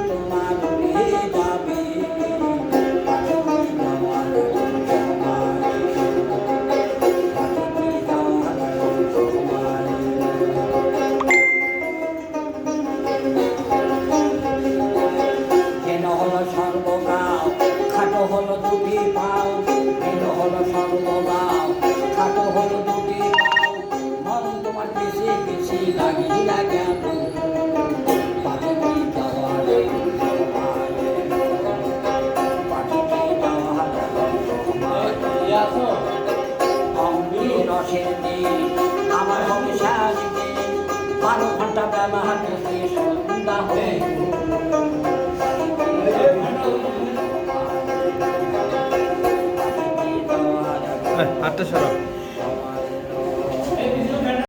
তোমার উড়ে যাবে সর্বগাও খাটো হলো দুটি পাও হেন হলো সর্বগাও খাটো হলো দুটি পাও মন তোমার বেশি বেশি লাগিয়া গেল পাখিটি যাওয়ার পাখিটি যাওয়ার অমৃত রসের দিন আমার হবে শেষ দিন 12 ঘন্টা বেলা হাঁটে সন্ধ্যা হয়ে 8টা সরব